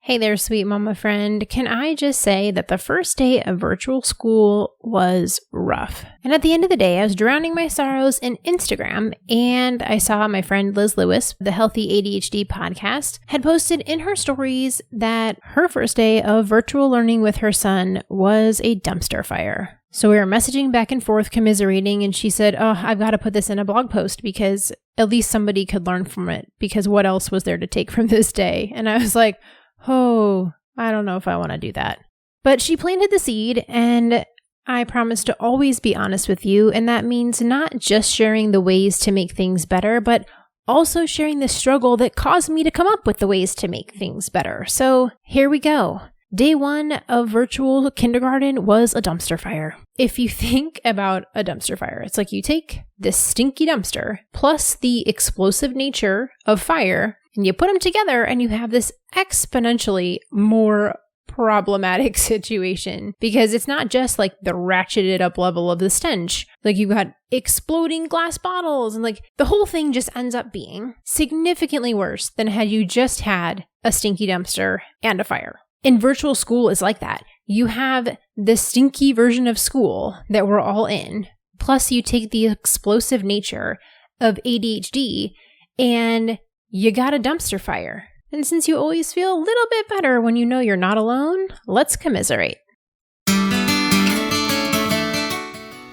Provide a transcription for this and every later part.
Hey there, sweet mama friend. Can I just say that the first day of virtual school was rough. And at the end of the day, I was drowning my sorrows in Instagram, and I saw my friend Liz Lewis, the Healthy ADHD podcast, had posted in her stories that her first day of virtual learning with her son was a dumpster fire. So we were messaging back and forth, commiserating, and she said, I've got to put this in a blog post because at least somebody could learn from it, because what else was there to take from this day? And I was like, I don't know if I want to do that. But she planted the seed, and I promise to always be honest with you, and that means not just sharing the ways to make things better, but also sharing the struggle that caused me to come up with the ways to make things better. So here we go. Day one of virtual kindergarten was a dumpster fire. If you think about a dumpster fire, it's like you take this stinky dumpster plus the explosive nature of fire, and you put them together and you have this exponentially more problematic situation, because it's not just like the ratcheted up level of the stench. Like you've got exploding glass bottles, and like the whole thing just ends up being significantly worse than had you just had a stinky dumpster and a fire. And virtual school is like that. You have the stinky version of school that we're all in, plus you take the explosive nature of ADHD and you got a dumpster fire. And since you always feel a little bit better when you know you're not alone, let's commiserate.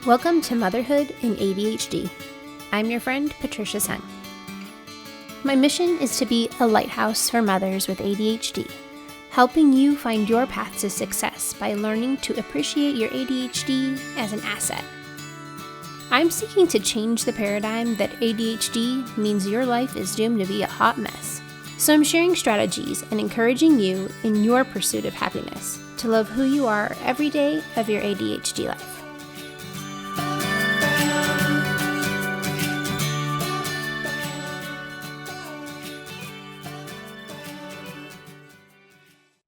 Welcome to Motherhood in ADHD. I'm your friend, Patricia Sun. My mission is to be a lighthouse for mothers with ADHD, helping you find your path to success by learning to appreciate your ADHD as an asset. I'm seeking to change the paradigm that ADHD means your life is doomed to be a hot mess. So I'm sharing strategies and encouraging you in your pursuit of happiness to love who you are every day of your ADHD life.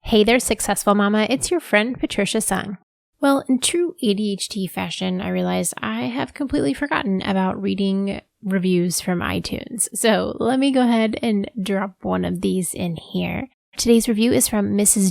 Hey there, successful mama. It's your friend, Patricia Sun. Well, in true ADHD fashion, I realized I have completely forgotten about reading reviews from iTunes. So let me go ahead and drop one of these in here. Today's review is from Mrs.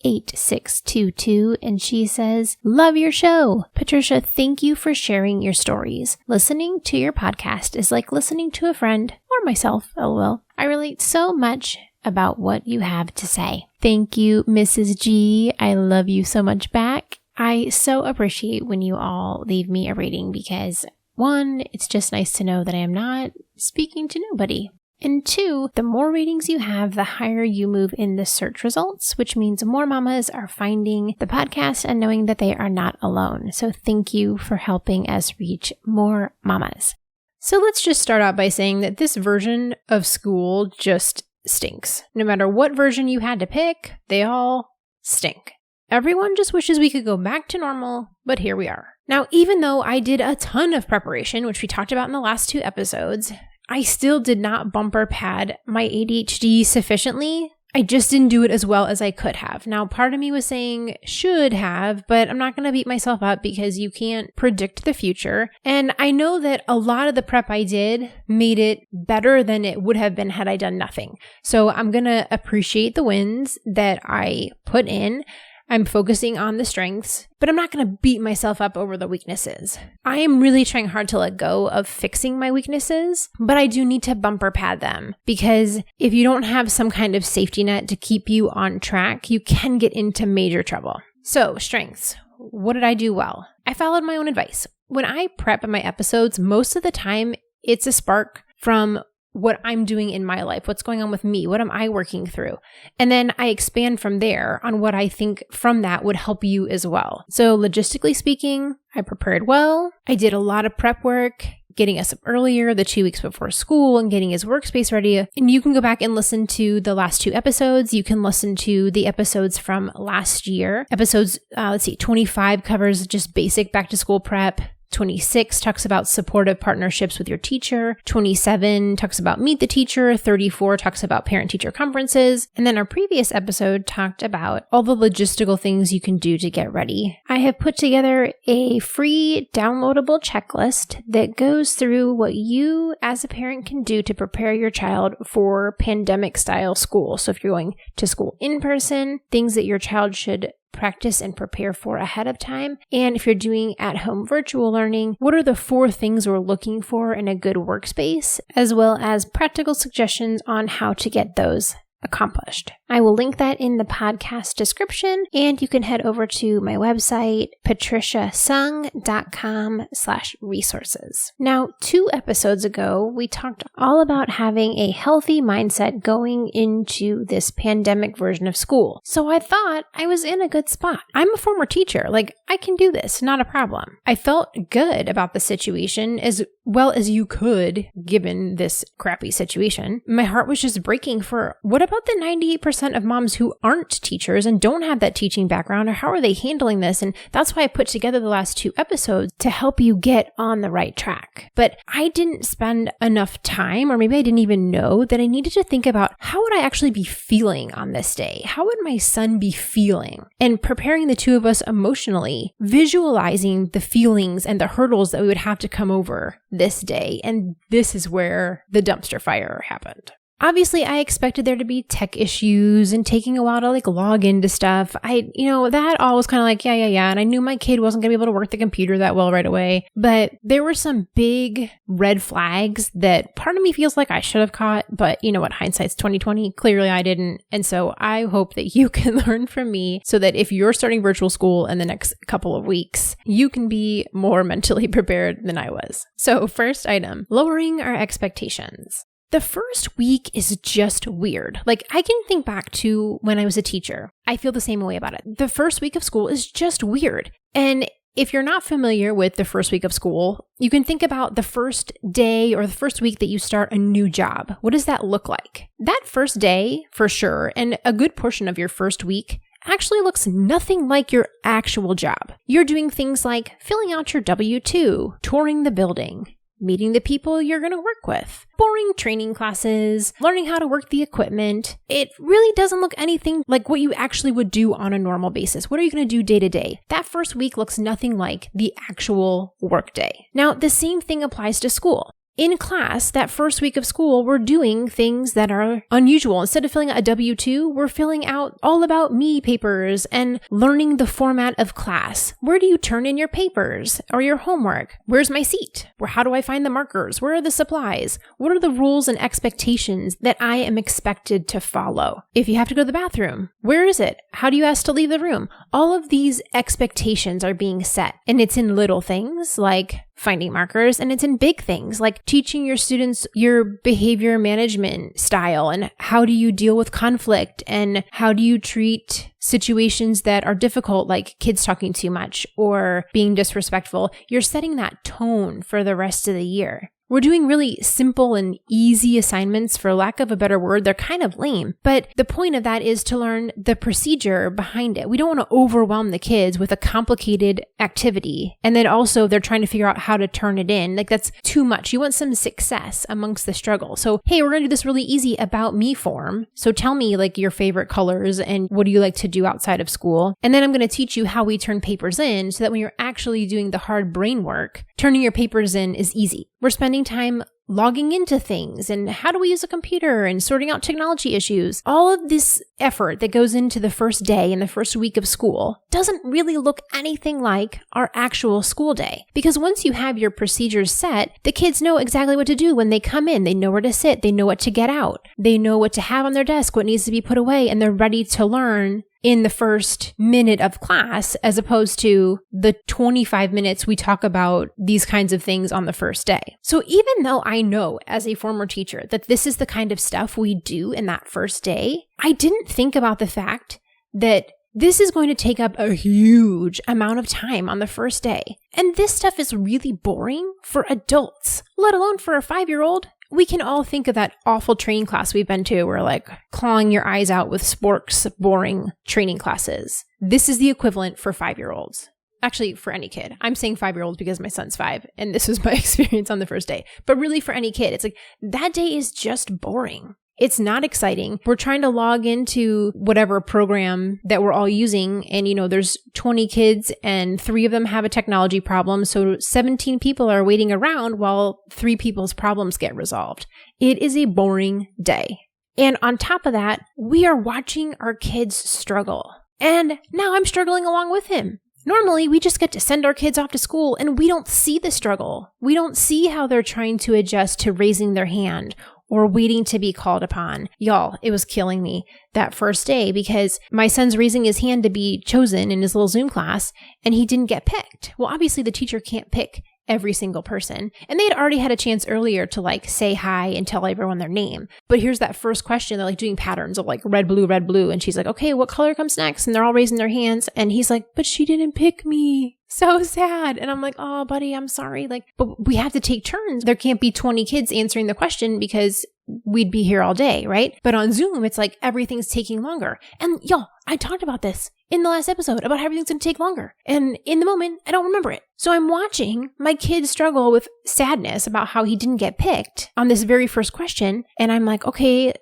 G8622, and she says, "Love your show. Patricia, thank you for sharing your stories. Listening to your podcast is like listening to a friend or myself, lol. I relate so much about what you have to say." Thank you, Mrs. G. I love you so much back. I so appreciate when you all leave me a rating because, one, it's just nice to know that I am not speaking to nobody. And two, the more ratings you have, the higher you move in the search results, which means more mamas are finding the podcast and knowing that they are not alone. So thank you for helping us reach more mamas. So let's just start out by saying that this version of school just stinks. No matter what version you had to pick, they all stink. Everyone just wishes we could go back to normal, but here we are. Now, even though I did a ton of preparation, which we talked about in the last 2 episodes, I still did not bumper pad my ADHD sufficiently. I just didn't do it as well as I could have. Now, part of me was saying should have, but I'm not going to beat myself up because you can't predict the future. And I know that a lot of the prep I did made it better than it would have been had I done nothing. So I'm going to appreciate the wins that I put in. I'm focusing on the strengths, but I'm not going to beat myself up over the weaknesses. I am really trying hard to let go of fixing my weaknesses, but I do need to bumper pad them, because if you don't have some kind of safety net to keep you on track, you can get into major trouble. So, strengths. What did I do well? I followed my own advice. When I prep my episodes, most of the time it's a spark from what I'm doing in my life, what's going on with me, what am I working through? And then I expand from there on what I think from that would help you as well. So logistically speaking, I prepared well. I did a lot of prep work, getting us up earlier, the 2 weeks before school, and getting his workspace ready. And you can go back and listen to the last 2 episodes. You can listen to the episodes from last year. Episodes, 25 covers just basic back to school prep. 26 talks about supportive partnerships with your teacher. 27 talks about meet the teacher. 34 talks about parent-teacher conferences. And then our previous episode talked about all the logistical things you can do to get ready. I have put together a free downloadable checklist that goes through what you as a parent can do to prepare your child for pandemic-style school. So if you're going to school in person, things that your child should practice and prepare for ahead of time. And if you're doing at-home virtual learning, what are the 4 things we're looking for in a good workspace, as well as practical suggestions on how to get those accomplished. I will link that in the podcast description, and you can head over to my website, patriciasung.com/resources. Now, 2 episodes ago, we talked all about having a healthy mindset going into this pandemic version of school. So I thought I was in a good spot. I'm a former teacher. I can do this, not a problem. I felt good about the situation as well as you could, given this crappy situation. My heart was just breaking for what about the 98% of moms who aren't teachers and don't have that teaching background, or how are they handling this? And that's why I put together the last 2 episodes to help you get on the right track. But I didn't spend enough time, or maybe I didn't even know that I needed to think about how would I actually be feeling on this day? How would my son be feeling? And preparing the 2 of us emotionally, visualizing the feelings and the hurdles that we would have to come over this day. And this is where the dumpster fire happened. Obviously, I expected there to be tech issues and taking a while to log into stuff. That all was kind of yeah. And I knew my kid wasn't going to be able to work the computer that well right away. But there were some big red flags that part of me feels like I should have caught. But you know what? Hindsight's 2020. Clearly, I didn't. And so I hope that you can learn from me so that if you're starting virtual school in the next couple of weeks, you can be more mentally prepared than I was. So first item, lowering our expectations. The first week is just weird. I can think back to when I was a teacher. I feel the same way about it. The first week of school is just weird. And if you're not familiar with the first week of school, you can think about the first day or the first week that you start a new job. What does that look like? That first day, for sure, and a good portion of your first week actually looks nothing like your actual job. You're doing things like filling out your W-2, touring the building, meeting the people you're going to work with, boring training classes, learning how to work the equipment. It really doesn't look anything like what you actually would do on a normal basis. What are you going to do day to day? That first week looks nothing like the actual work day. Now, the same thing applies to school. In class, that first week of school, we're doing things that are unusual. Instead of filling out a W-2, we're filling out all about me papers and learning the format of class. Where do you turn in your papers or your homework? Where's my seat? How do I find the markers? Where are the supplies? What are the rules and expectations that I am expected to follow? If you have to go to the bathroom, where is it? How do you ask to leave the room? All of these expectations are being set, and it's in little things like finding markers, and it's in big things like teaching your students your behavior management style and how do you deal with conflict and how do you treat situations that are difficult, like kids talking too much or being disrespectful. You're setting that tone for the rest of the year. We're doing really simple and easy assignments, for lack of a better word. They're kind of lame, but the point of that is to learn the procedure behind it. We don't want to overwhelm the kids with a complicated activity. And then also they're trying to figure out how to turn it in. That's too much. You want some success amongst the struggle. So, hey, we're going to do this really easy about me form. So tell me your favorite colors and what do you like to do outside of school? And then I'm going to teach you how we turn papers in so that when you're actually doing the hard brain work, turning your papers in is easy. We're spending time logging into things and how do we use a computer and sorting out technology issues. All of this effort that goes into the first day and the first week of school doesn't really look anything like our actual school day. Because once you have your procedures set, the kids know exactly what to do when they come in. They know where to sit. They know what to get out. They know what to have on their desk, what needs to be put away, and they're ready to learn in the first minute of class, as opposed to the 25 minutes we talk about these kinds of things on the first day. So even though I know as a former teacher that this is the kind of stuff we do in that first day, I didn't think about the fact that this is going to take up a huge amount of time on the first day. And this stuff is really boring for adults, let alone for a 5-year-old. We can all think of that awful training class we've been to where clawing your eyes out with sporks, boring training classes. This is the equivalent for 5-year-olds. Actually, for any kid. I'm saying 5-year-olds because my son's 5 and this was my experience on the first day. But really for any kid, it's like that day is just boring. It's not exciting. We're trying to log into whatever program that we're all using. And, there's 20 kids and 3 of them have a technology problem. So 17 people are waiting around while 3 people's problems get resolved. It is a boring day. And on top of that, we are watching our kids struggle. And now I'm struggling along with him. Normally, we just get to send our kids off to school and we don't see the struggle. We don't see how they're trying to adjust to raising their hand or waiting to be called upon. Y'all, it was killing me that first day because my son's raising his hand to be chosen in his little Zoom class and he didn't get picked. Well, obviously the teacher can't pick every single person. And they had already had a chance earlier to say hi and tell everyone their name. But here's that first question. They're doing patterns of red, blue. And she's like, okay, what color comes next? And they're all raising their hands. And he's like, but she didn't pick me. So sad. And I'm like, oh, buddy, I'm sorry. But we have to take turns. There can't be 20 kids answering the question because we'd be here all day, right? But on Zoom, it's everything's taking longer. And y'all, I talked about this in the last episode about how everything's going to take longer. And in the moment, I don't remember it. So I'm watching my kid struggle with sadness about how he didn't get picked on this very first question. And I'm like, okay,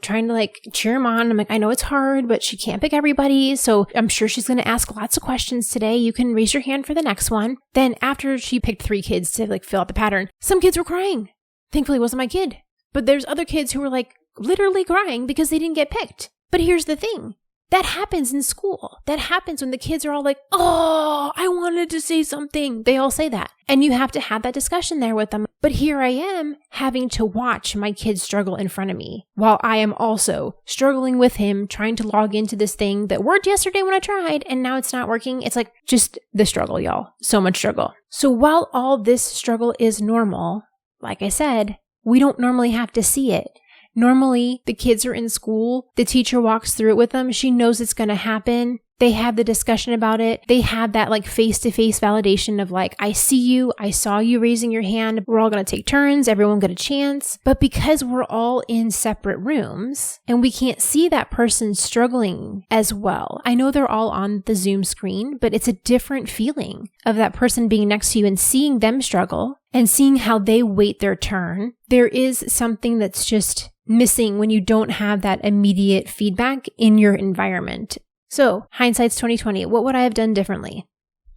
trying to cheer him on. I'm like, I know it's hard, but she can't pick everybody. So I'm sure she's going to ask lots of questions today. You can raise your hand for the next one. Then after she picked 3 kids to fill out the pattern, some kids were crying. Thankfully, it wasn't my kid. But there's other kids who were literally crying because they didn't get picked. But here's the thing. That happens in school. That happens when the kids are all oh, I wanted to say something. They all say that. And you have to have that discussion there with them. But here I am having to watch my kids struggle in front of me while I am also struggling with him, trying to log into this thing that worked yesterday when I tried and now it's not working. It's just the struggle, y'all. So much struggle. So while all this struggle is normal, like I said, we don't normally have to see it. Normally, the kids are in school, the teacher walks through it with them, she knows it's going to happen, they have the discussion about it, they have that face-to-face validation of I see you, I saw you raising your hand, we're all going to take turns, everyone get a chance. But because we're all in separate rooms and we can't see that person struggling as well, I know they're all on the Zoom screen, but it's a different feeling of that person being next to you and seeing them struggle and seeing how they wait their turn. There is something that's just missing when you don't have that immediate feedback in your environment. So, hindsight's 2020. What would I have done differently?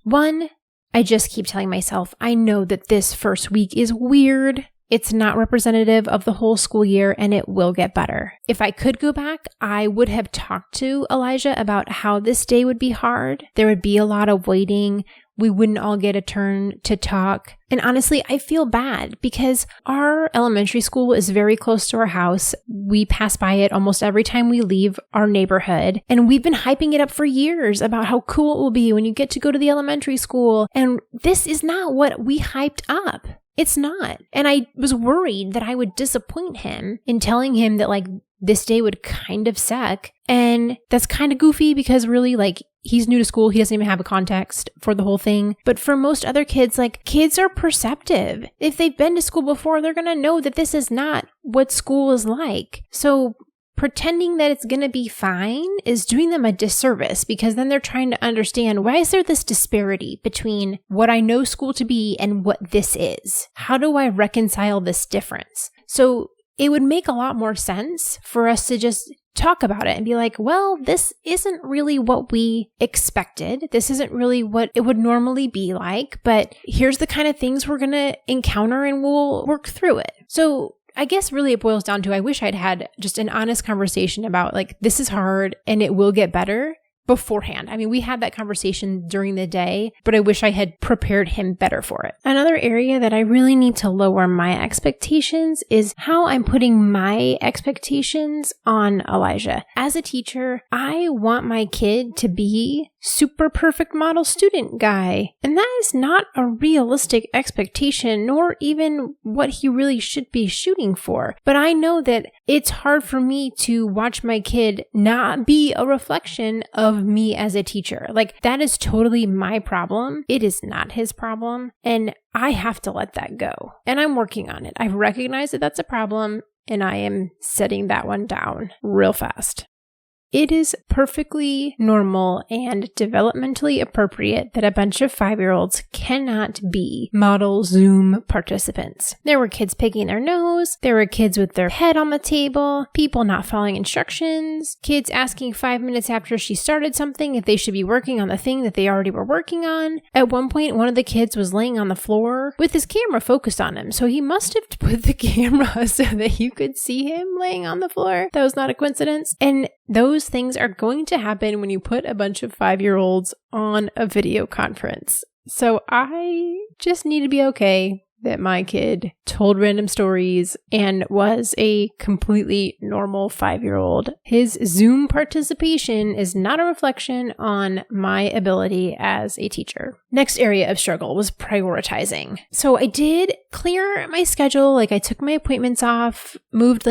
1, I just keep telling myself, I know that this first week is weird. It's not representative of the whole school year and it will get better. If I could go back, I would have talked to Elijah about how this day would be hard. There would be a lot of waiting. We wouldn't all get a turn to talk. And honestly, I feel bad because our elementary school is very close to our house. We pass by it almost every time we leave our neighborhood. And we've been hyping it up for years about how cool it will be when you get to go to the elementary school. And this is not what we hyped up. It's not. And I was worried that I would disappoint him in telling him that this day would kind of suck. And that's kind of goofy because really he's new to school. He doesn't even have a context for the whole thing. But for most other kids, kids are perceptive. If they've been to school before, they're going to know that this is not what school is like. So pretending that it's going to be fine is doing them a disservice because then they're trying to understand, why is there this disparity between what I know school to be and what this is? How do I reconcile this difference? So it would make a lot more sense for us to just talk about it and be well, this isn't really what we expected. This isn't really what it would normally be like, but here's the kind of things we're going to encounter and we'll work through it. So I guess really it boils down to, I wish I'd had just an honest conversation about this is hard and it will get better beforehand. I mean, we had that conversation during the day, but I wish I had prepared him better for it. Another area that I really need to lower my expectations is how I'm putting my expectations on Elijah. As a teacher, I want my kid to be super perfect model student guy. And that is not a realistic expectation, nor even what he really should be shooting for. But I know that it's hard for me to watch my kid not be a reflection of me as a teacher. That is totally my problem. It is not his problem. And I have to let that go. And I'm working on it. I've recognized that that's a problem, and I am setting that one down real fast. It is perfectly normal and developmentally appropriate that a bunch of 5-year-olds cannot be model Zoom participants. There were kids picking their nose, there were kids with their head on the table, people not following instructions, kids asking 5 minutes after she started something if they should be working on the thing that they already were working on. At one point, one of the kids was laying on the floor with his camera focused on him, so he must have put the camera so that you could see him laying on the floor. That was not a coincidence. And those things are going to happen when you put a bunch of 5-year-olds on a video conference. So I just need to be okay that my kid told random stories and was a completely normal 5-year-old. His Zoom participation is not a reflection on my ability as a teacher. Next area of struggle was prioritizing. So I did clear my schedule. Like I took my appointments off, moved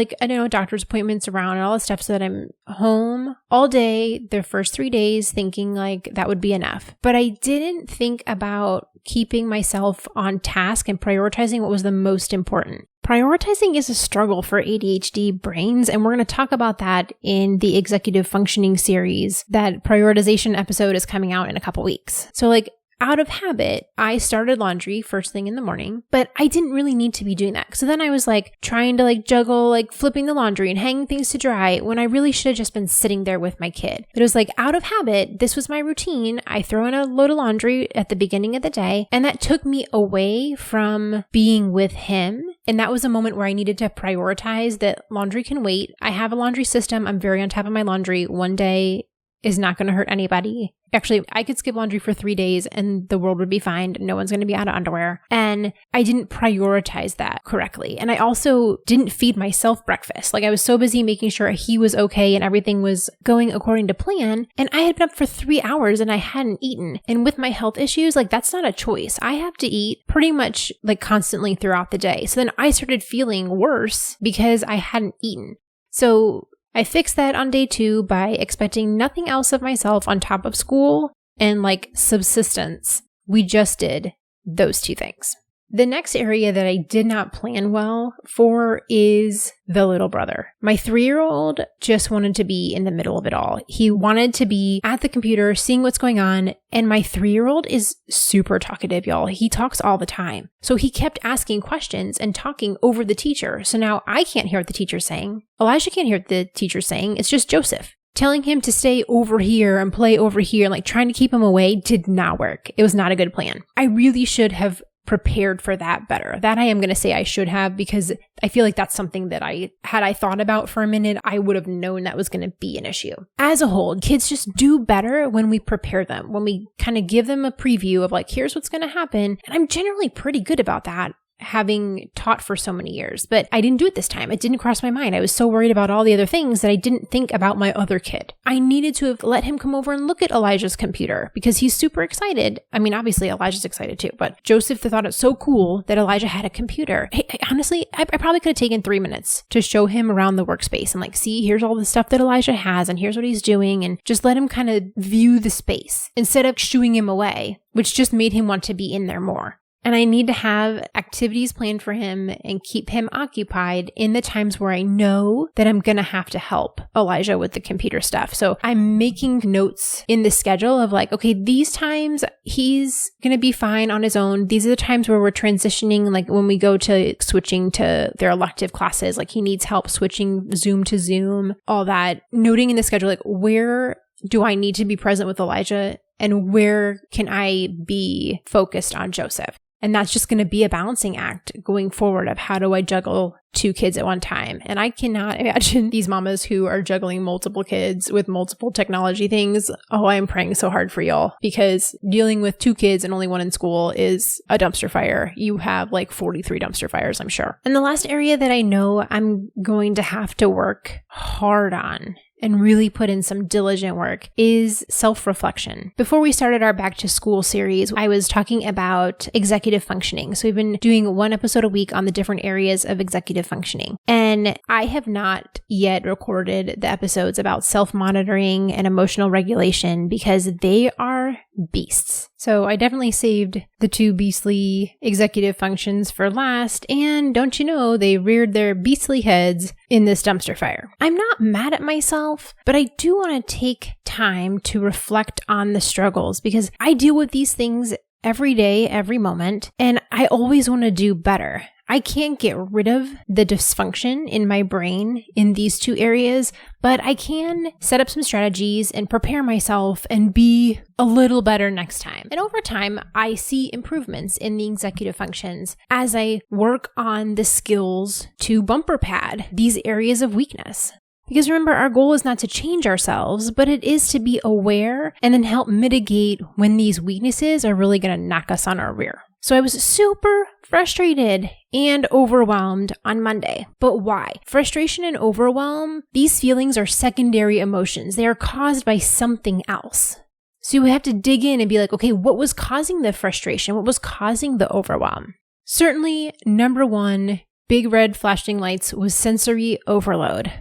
doctor's appointments around and all the stuff so that I'm home all day the first 3 days thinking like that would be enough. But I didn't think about keeping myself on task and prioritizing what was the most important. Prioritizing is a struggle for ADHD brains, and we're going to talk about that in the executive functioning series. That prioritization episode is coming out in a couple weeks. So out of habit, I started laundry first thing in the morning, but I didn't really need to be doing that. So then I was trying to juggle, flipping the laundry and hanging things to dry when I really should have just been sitting there with my kid. But it was out of habit. This was my routine. I throw in a load of laundry at the beginning of the day, and that took me away from being with him. And that was a moment where I needed to prioritize that laundry can wait. I have a laundry system. I'm very on top of my laundry. One day is not going to hurt anybody. Actually, I could skip laundry for 3 days and the world would be fine. No one's going to be out of underwear. And I didn't prioritize that correctly. And I also didn't feed myself breakfast. I was so busy making sure he was okay and everything was going according to plan. And I had been up for 3 hours and I hadn't eaten. And with my health issues, that's not a choice. I have to eat pretty much constantly throughout the day. So then I started feeling worse because I hadn't eaten. So I fixed that on day 2 by expecting nothing else of myself on top of school and subsistence. We just did those 2 things. The next area that I did not plan well for is the little brother. My 3-year-old just wanted to be in the middle of it all. He wanted to be at the computer, seeing what's going on. And my 3-year-old is super talkative, y'all. He talks all the time. So he kept asking questions and talking over the teacher. So now I can't hear what the teacher's saying. Elijah can't hear what the teacher's saying. It's just Joseph. Telling him to stay over here and play over here, trying to keep him away did not work. It was not a good plan. I really should have prepared for that better. That I am going to say I should have, because I feel like that's something that had I thought about for a minute, I would have known that was going to be an issue. As a whole, kids just do better when we prepare them, when we kind of give them a preview of here's what's going to happen. And I'm generally pretty good about that, having taught for so many years, but I didn't do it this time. It didn't cross my mind. I was so worried about all the other things that I didn't think about my other kid. I needed to have let him come over and look at Elijah's computer because he's super excited. I mean, obviously Elijah's excited too, but Joseph thought it so cool that Elijah had a computer. Honestly, I probably could have taken 3 minutes to show him around the workspace and see, here's all the stuff that Elijah has and here's what he's doing, and just let him kind of view the space instead of shooing him away, which just made him want to be in there more. And I need to have activities planned for him and keep him occupied in the times where I know that I'm going to have to help Elijah with the computer stuff. So I'm making notes in the schedule of okay, these times he's going to be fine on his own. These are the times where we're transitioning, when we go to switching to their elective classes, he needs help switching Zoom to Zoom, all that. Noting in the schedule, where do I need to be present with Elijah and where can I be focused on Joseph? And that's just going to be a balancing act going forward of how do I juggle 2 kids at one time. And I cannot imagine these mamas who are juggling multiple kids with multiple technology things. Oh, I am praying so hard for y'all, because dealing with 2 kids and only 1 in school is a dumpster fire. You have 43 dumpster fires, I'm sure. And the last area that I know I'm going to have to work hard on and really put in some diligent work is self-reflection. Before we started our back to school series, I was talking about executive functioning. So we've been doing 1 episode a week on the different areas of executive functioning. And I have not yet recorded the episodes about self-monitoring and emotional regulation because they are are beasts. So I definitely saved the 2 beastly executive functions for last, and don't you know, they reared their beastly heads in this dumpster fire. I'm not mad at myself, but I do want to take time to reflect on the struggles because I deal with these things every day, every moment, and I always want to do better. I can't get rid of the dysfunction in my brain in these 2 areas, but I can set up some strategies and prepare myself and be a little better next time. And over time, I see improvements in the executive functions as I work on the skills to bumper pad these areas of weakness. Because remember, our goal is not to change ourselves, but it is to be aware and then help mitigate when these weaknesses are really going to knock us on our rear. So I was super frustrated and overwhelmed on Monday. But why? Frustration and overwhelm, these feelings are secondary emotions. They are caused by something else. So you have to dig in and be like, okay, what was causing the frustration? What was causing the overwhelm? Certainly, number 1, big red flashing lights was sensory overload.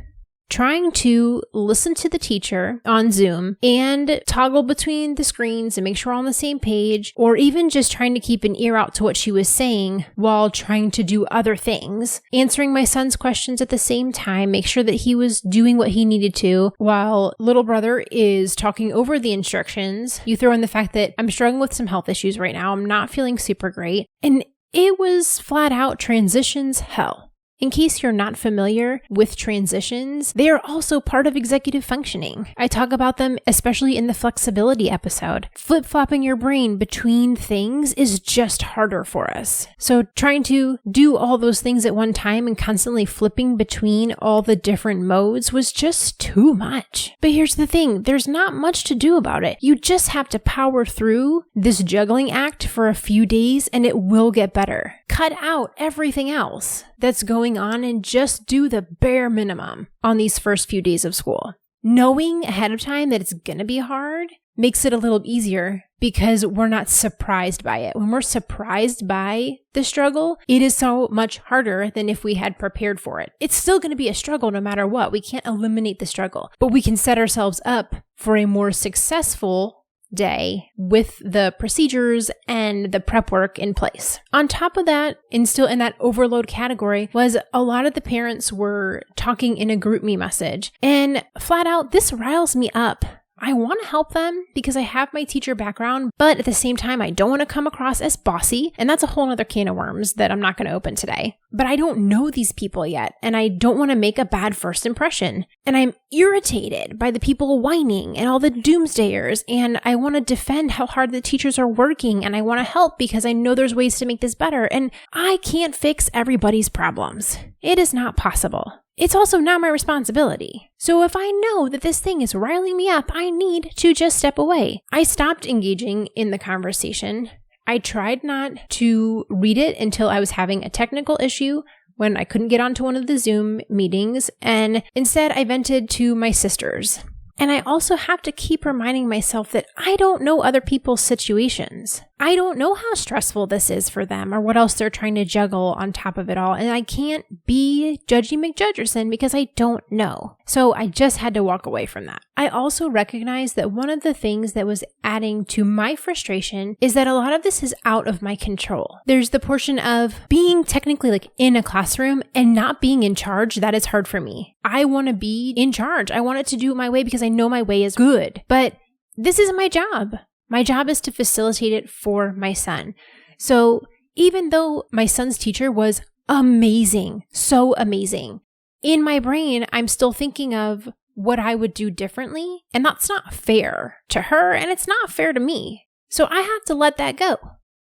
Trying to listen to the teacher on Zoom and toggle between the screens and make sure we're on the same page, or even just trying to keep an ear out to what she was saying while trying to do other things. Answering my son's questions at the same time, make sure that he was doing what he needed to while little brother is talking over the instructions. You throw in the fact that I'm struggling with some health issues right now. I'm not feeling super great. And it was flat out transitions hell. In case you're not familiar with transitions, they are also part of executive functioning. I talk about them, especially in the flexibility episode. Flip-flopping your brain between things is just harder for us. So trying to do all those things at one time and constantly flipping between all the different modes was just too much. But here's the thing, there's not much to do about it. You just have to power through this juggling act for a few days and it will get better. Cut out everything else that's going on and just do the bare minimum on these first few days of school. Knowing ahead of time that it's going to be hard makes it a little easier because we're not surprised by it. When we're surprised by the struggle, it is so much harder than if we had prepared for it. It's still going to be a struggle no matter what. We can't eliminate the struggle, but we can set ourselves up for a more successful day with the procedures and the prep work in place. On top of that, and still in that overload category, was a lot of the parents were talking in a GroupMe message. And flat out, this riles me up. I want to help them because I have my teacher background, but at the same time, I don't want to come across as bossy. And that's a whole other can of worms that I'm not going to open today. But I don't know these people yet, and I don't want to make a bad first impression. And I'm irritated by the people whining and all the doomsdayers, and I want to defend how hard the teachers are working, and I want to help because I know there's ways to make this better. And I can't fix everybody's problems. It is not possible. It's also not my responsibility. So if I know that this thing is riling me up, I need to just step away. I stopped engaging in the conversation. I tried not to read it until I was having a technical issue when I couldn't get onto one of the Zoom meetings, and instead I vented to my sisters. And I also have to keep reminding myself that I don't know other people's situations. I don't know how stressful this is for them or what else they're trying to juggle on top of it all. And I can't be Judgy McJudgerson because I don't know. So I just had to walk away from that. I also recognize that one of the things that was adding to my frustration is that a lot of this is out of my control. There's the portion of being technically like in a classroom and not being in charge. That is hard for me. I want to be in charge. I want it to do it my way because I know my way is good. But this isn't my job. My job is to facilitate it for my son. So even though my son's teacher was amazing, so amazing, in my brain, I'm still thinking of what I would do differently. And that's not fair to her, and it's not fair to me. So I have to let that go.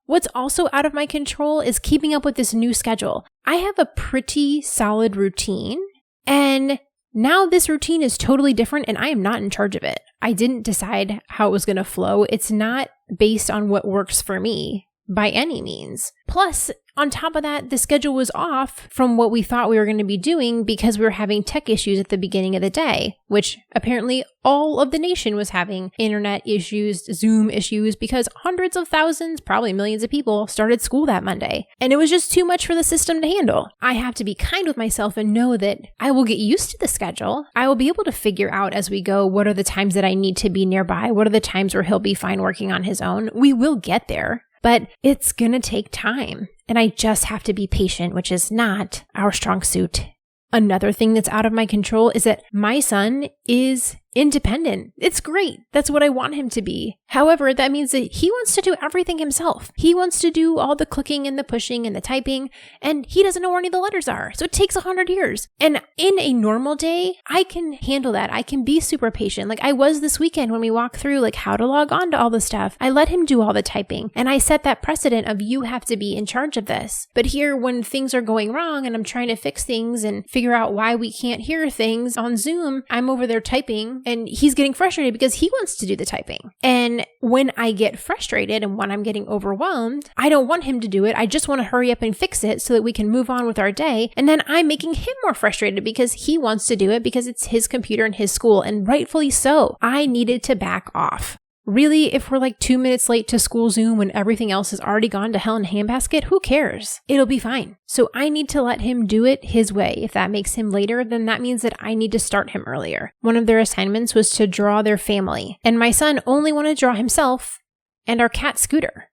What's also out of my control is keeping up with this new schedule. I have a pretty solid routine, and now this routine is totally different and I am not in charge of it. I didn't decide how it was going to flow. It's not based on what works for me. by any means. Plus, on top of that, the schedule was off from what we thought we were going to be doing because we were having tech issues at the beginning of the day, which apparently all of the nation was having internet issues, Zoom issues, because hundreds of thousands, probably millions of people started school that Monday. And it was just too much for the system to handle. I have to be kind with myself and know that I will get used to the schedule. I will be able to figure out as we go what are the times that I need to be nearby, what are the times where he'll be fine working on his own. We will get there. But it's going to take time, and I just have to be patient, which is not our strong suit. Another thing that's out of my control is that my son is independent. It's great. That's what I want him to be. However, that means that he wants to do everything himself. He wants to do all the clicking and the pushing and the typing, and he doesn't know where any of the letters are. So it takes 100 years. And in a normal day, I can handle that. I can be super patient. Like I was this weekend when we walked through like how to log on to all the stuff. I let him do all the typing, and I set that precedent of you have to be in charge of this. But here, when things are going wrong and I'm trying to fix things and figure out why we can't hear things on Zoom, I'm over there typing and he's getting frustrated because he wants to do the typing. And when I get frustrated and when I'm getting overwhelmed, I don't want him to do it. I just want to hurry up and fix it so that we can move on with our day. And then I'm making him more frustrated because he wants to do it because it's his computer and his school, and rightfully so. I needed to back off. Really, if we're like 2 minutes late to school Zoom when everything else has already gone to hell in a handbasket, who cares? It'll be fine. So I need to let him do it his way. If that makes him later, then that means that I need to start him earlier. One of their assignments was to draw their family, and my son only wanted to draw himself and our cat Scooter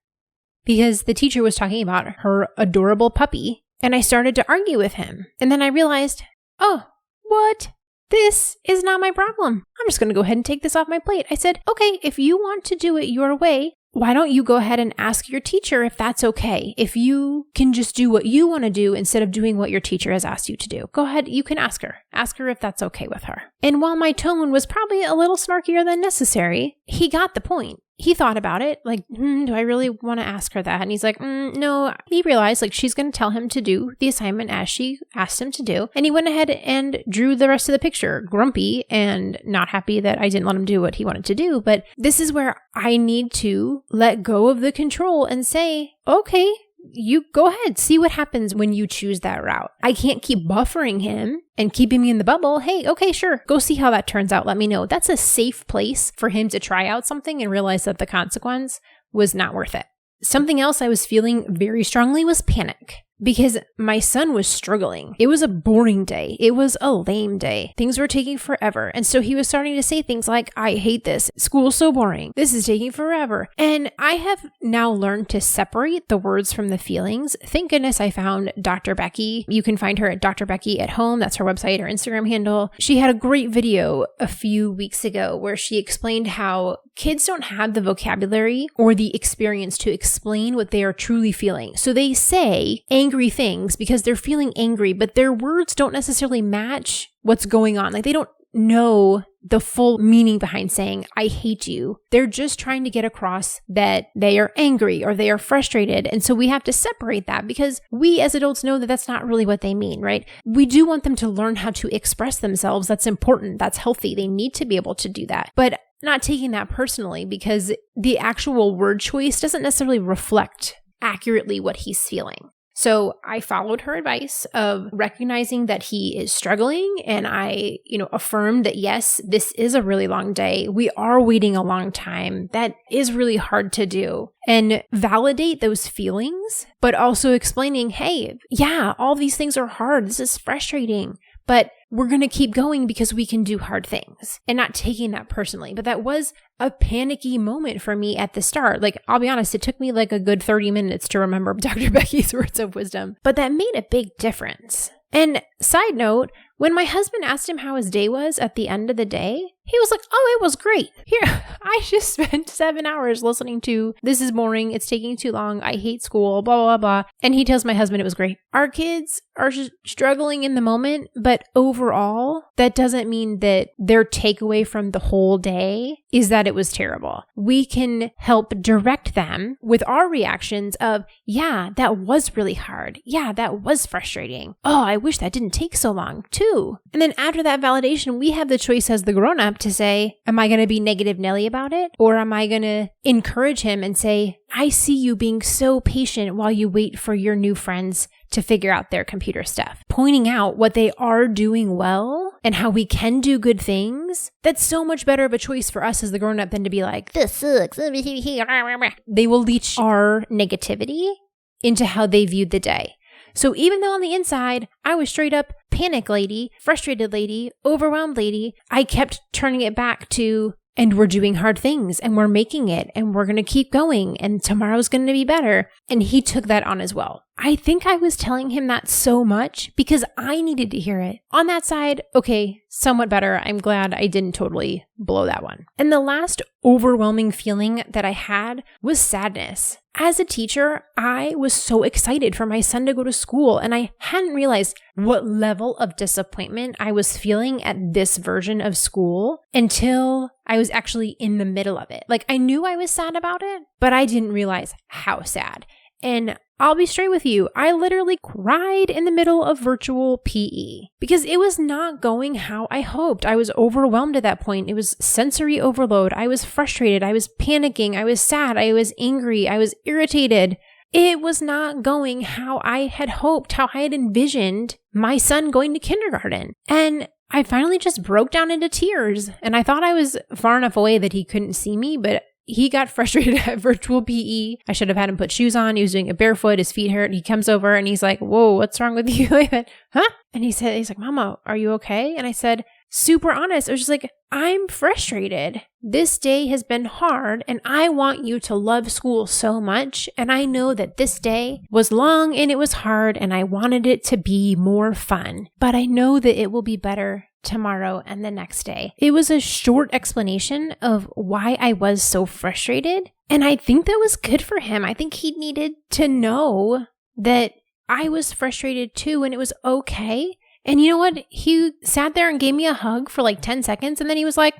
because the teacher was talking about her adorable puppy, and I started to argue with him. And then I realized, oh, what? This is not my problem. I'm just going to go ahead and take this off my plate. I said, okay, if you want to do it your way, why don't you go ahead and ask your teacher if that's okay? If you can just do what you want to do instead of doing what your teacher has asked you to do, go ahead, you can ask her. Ask her if that's okay with her. And while my tone was probably a little snarkier than necessary, he got the point. He thought about it, like, do I really want to ask her that? And he's like, no. He realized, like, she's going to tell him to do the assignment as she asked him to do. And he went ahead and drew the rest of the picture, grumpy and not happy that I didn't let him do what he wanted to do. But this is where I need to let go of the control and say, okay, you go ahead, see what happens when you choose that route. I can't keep buffering him and keeping me in the bubble. Hey, okay, sure. Go see how that turns out. Let me know. That's a safe place for him to try out something and realize that the consequence was not worth it. Something else I was feeling very strongly was panic. Because my son was struggling. It was a boring day. It was a lame day. Things were taking forever. And so he was starting to say things like, I hate this. School's so boring. This is taking forever. And I have now learned to separate the words from the feelings. Thank goodness I found Dr. Becky. You can find her at Dr. Becky at Home. That's her website or Instagram handle. She had a great video a few weeks ago where she explained how kids don't have the vocabulary or the experience to explain what they are truly feeling. So they say angry things because they're feeling angry, but their words don't necessarily match what's going on. Like they don't know the full meaning behind saying, I hate you. They're just trying to get across that they are angry or they are frustrated. And so we have to separate that because we as adults know that that's not really what they mean, right? We do want them to learn how to express themselves. That's important. That's healthy. They need to be able to do that. But not taking that personally because the actual word choice doesn't necessarily reflect accurately what he's feeling. So I followed her advice of recognizing that he is struggling, and I, affirmed that yes, this is a really long day. We are waiting a long time. That is really hard to do. And validate those feelings, but also explaining, hey, yeah, all these things are hard. This is frustrating, but we're going to keep going because we can do hard things, and not taking that personally. But that was a panicky moment for me at the start. Like, I'll be honest, it took me like a good 30 minutes to remember Dr. Becky's words of wisdom, but that made a big difference. And side note, when my husband asked him how his day was at the end of the day, he was like, oh, it was great. Here, I just spent 7 hours listening to, this is boring, it's taking too long, I hate school, blah, blah, blah. And he tells my husband it was great. Our kids are struggling in the moment, but overall, that doesn't mean that their takeaway from the whole day is that it was terrible. We can help direct them with our reactions of, yeah, that was really hard. Yeah, that was frustrating. Oh, I wish that didn't take so long, too. too. And then after that validation, we have the choice as the grown-up to say, am I going to be negative Nelly about it? Or am I going to encourage him and say, I see you being so patient while you wait for your new friends to figure out their computer stuff. Pointing out what they are doing well and how we can do good things. That's so much better of a choice for us as the grown-up than to be like, this sucks. They will leach our negativity into how they viewed the day. So even though on the inside, I was straight up panic lady, frustrated lady, overwhelmed lady, I kept turning it back to, and we're doing hard things and we're making it and we're going to keep going and tomorrow's going to be better. And he took that on as well. I think I was telling him that so much because I needed to hear it. On that side, okay, somewhat better. I'm glad I didn't totally blow that one. And the last overwhelming feeling that I had was sadness. As a teacher, I was so excited for my son to go to school, and I hadn't realized what level of disappointment I was feeling at this version of school until I was actually in the middle of it. Like, I knew I was sad about it, but I didn't realize how sad. And I'll be straight with you, I literally cried in the middle of virtual PE because it was not going how I hoped. I was overwhelmed at that point. It was sensory overload. I was frustrated. I was panicking. I was sad. I was angry. I was irritated. It was not going how I had hoped, how I had envisioned my son going to kindergarten. And I finally just broke down into tears. And I thought I was far enough away that he couldn't see me, but he got frustrated at virtual PE. I should have had him put shoes on. He was doing it barefoot. His feet hurt. He comes over and he's like, whoa, what's wrong with you? I went, huh? And he's like, Mama, are you okay? And I said, super honest. I was just like, I'm frustrated. This day has been hard and I want you to love school so much. And I know that this day was long and it was hard and I wanted it to be more fun, but I know that it will be better tomorrow and the next day. It was a short explanation of why I was so frustrated. And I think that was good for him. I think he needed to know that I was frustrated too and it was okay. And you know what? He sat there and gave me a hug for like 10 seconds. And then he was like,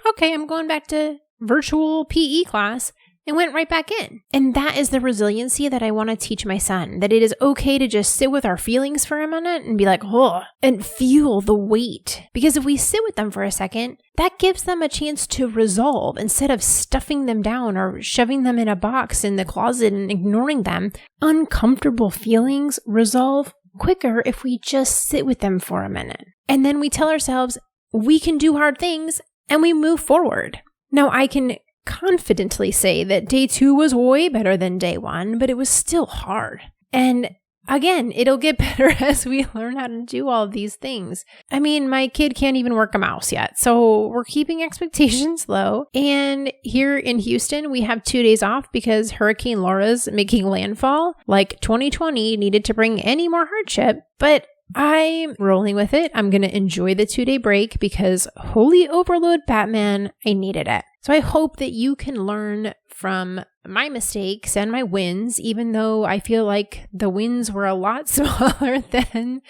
okay, I'm going back to virtual PE class, and went right back in. And that is the resiliency that I want to teach my son, that it is okay to just sit with our feelings for a minute and be like, oh, and feel the weight. Because if we sit with them for a second, that gives them a chance to resolve instead of stuffing them down or shoving them in a box in the closet and ignoring them. Uncomfortable feelings resolve quicker if we just sit with them for a minute. And then we tell ourselves we can do hard things and we move forward. Now, I can confidently say that day 2 was way better than day 1, but it was still hard. And again, it'll get better as we learn how to do all of these things. I mean, my kid can't even work a mouse yet, so we're keeping expectations low. And here in Houston, we have 2 days off because Hurricane Laura's making landfall. Like 2020 needed to bring any more hardship, but I'm rolling with it. I'm going to enjoy the 2-day break because holy overload Batman, I needed it. So I hope that you can learn from my mistakes and my wins, even though I feel like the wins were a lot smaller than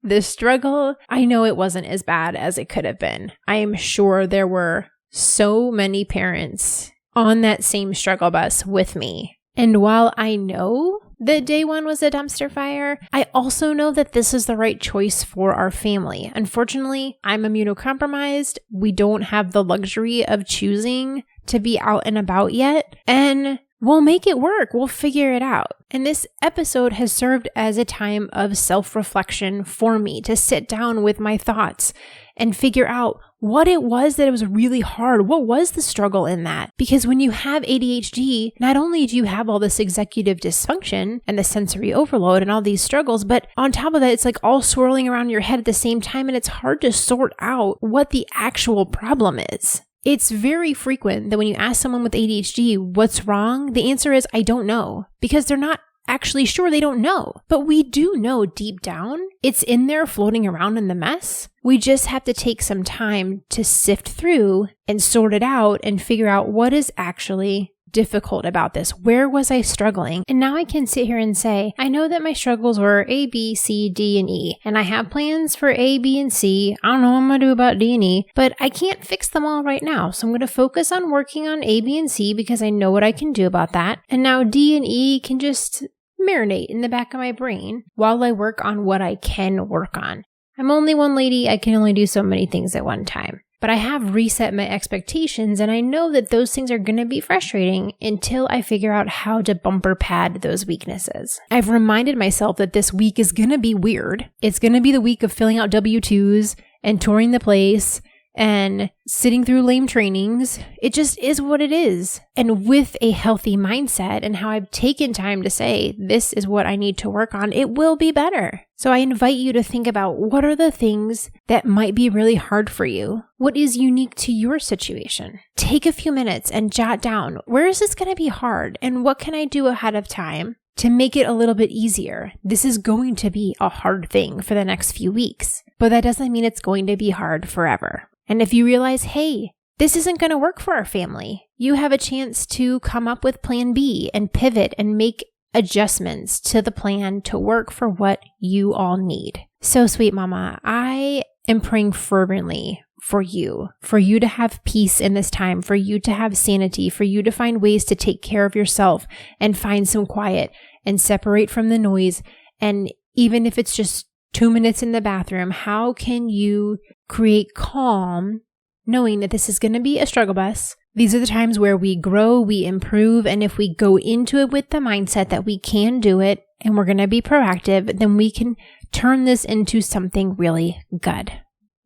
the struggle. I know it wasn't as bad as it could have been. I am sure there were so many parents on that same struggle bus with me. And while I know that day 1 was a dumpster fire, I also know that this is the right choice for our family. Unfortunately, I'm immunocompromised. We don't have the luxury of choosing to be out and about yet, and we'll make it work. We'll figure it out. And this episode has served as a time of self-reflection for me to sit down with my thoughts and figure out what it was that it was really hard. What was the struggle in that? Because when you have ADHD, not only do you have all this executive dysfunction and the sensory overload and all these struggles, but on top of that, it's like all swirling around your head at the same time, and it's hard to sort out what the actual problem is. It's very frequent that when you ask someone with ADHD, what's wrong? The answer is, I don't know, because they're not actually sure. They don't know. But we do know deep down it's in there floating around in the mess. We just have to take some time to sift through and sort it out and figure out what is actually difficult about this. Where was I struggling? And now I can sit here and say, I know that my struggles were A, B, C, D, and E, and I have plans for A, B, and C. I don't know what I'm going to do about D and E, but I can't fix them all right now. So I'm going to focus on working on A, B, and C because I know what I can do about that. And now D and E can just marinate in the back of my brain while I work on what I can work on. I'm only one lady. I can only do so many things at one time. But I have reset my expectations, and I know that those things are going to be frustrating until I figure out how to bumper pad those weaknesses. I've reminded myself that this week is going to be weird. It's going to be the week of filling out W-2s and touring the place and sitting through lame trainings. It just is what it is. And with a healthy mindset and how I've taken time to say, this is what I need to work on, it will be better. So I invite you to think about, what are the things that might be really hard for you? What is unique to your situation? Take a few minutes and jot down, where is this going to be hard? And what can I do ahead of time to make it a little bit easier? This is going to be a hard thing for the next few weeks, but that doesn't mean it's going to be hard forever. And if you realize, hey, this isn't going to work for our family, you have a chance to come up with plan B and pivot and make adjustments to the plan to work for what you all need. So sweet mama, I am praying fervently for you to have peace in this time, for you to have sanity, for you to find ways to take care of yourself and find some quiet and separate from the noise. And even if it's just 2 minutes in the bathroom, how can you create calm knowing that this is going to be a struggle bus? These are the times where we grow, we improve, and if we go into it with the mindset that we can do it and we're going to be proactive, then we can turn this into something really good.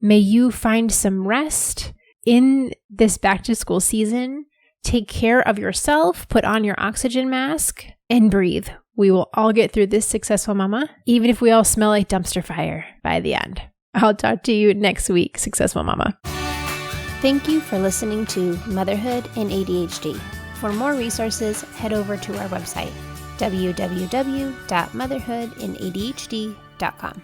May you find some rest in this back to school season. Take care of yourself, put on your oxygen mask, and breathe. We will all get through this, successful mama, even if we all smell like dumpster fire by the end. I'll talk to you next week, successful mama. Thank you for listening to Motherhood and ADHD. For more resources, head over to our website, www.motherhoodandadhd.com.